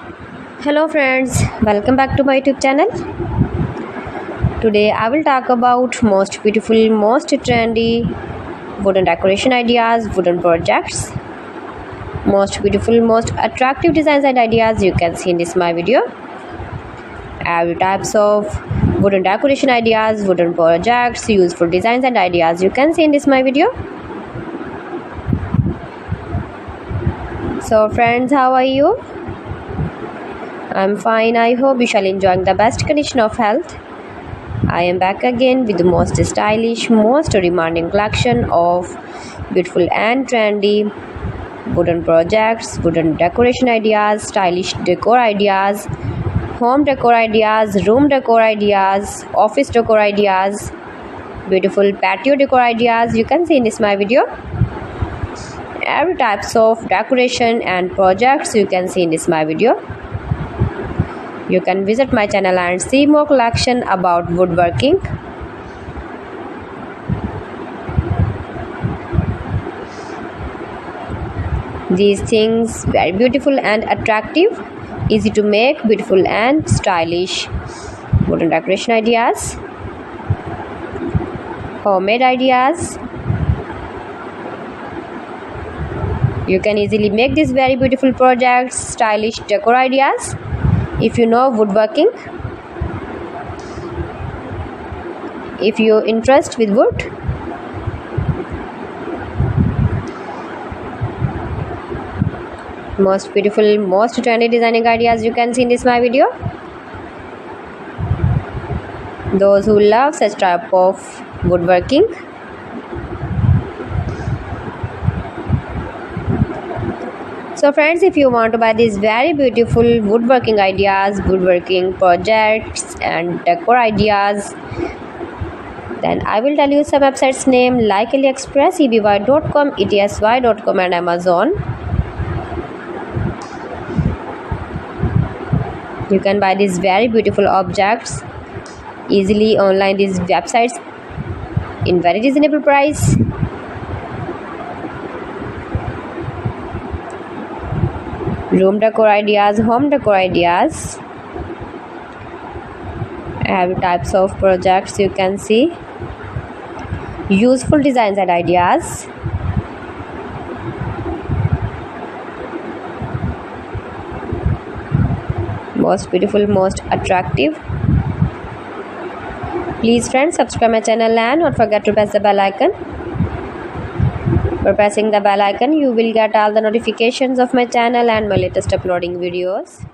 Hello friends, welcome back to my YouTube channel. Today I will talk about most beautiful, most trendy wooden decoration ideas, wooden projects, most beautiful, most attractive designs and ideas you can see in this my video. Every types of wooden decoration ideas, wooden projects, useful designs and ideas you can see in this my video. So friends, how are you? I'm fine. I hope you shall enjoying the best condition of health. I am back again with the most stylish, most demanding collection of beautiful and trendy wooden projects, wooden decoration ideas, stylish decor ideas, home decor ideas, room decor ideas, office decor ideas, beautiful patio decor ideas you can see in this my video. Every types of decoration and projects you can see in this my video. You can visit my channel and see more collection about woodworking. These things very beautiful and attractive, easy to make, beautiful and stylish wooden decoration ideas, homemade ideas. You can easily make these very beautiful projects, stylish decor ideas if you know woodworking. If you interest with wood, most beautiful, most trendy designing ideas you can see in this my video. Those who love such type of woodworking, so friends, if you want to buy these very beautiful woodworking ideas, woodworking projects and decor ideas, then I will tell you some websites name like AliExpress, eby.com, etsy.com and Amazon. You can buy these very beautiful objects easily online, these websites in very reasonable price. Room decor ideas, home decor ideas, every types of projects you can see, useful designs and ideas, most beautiful, most attractive. Please friends, subscribe my channel and don't forget to press the bell icon. For pressing the bell icon, you will get all the notifications of my channel and my latest uploading videos.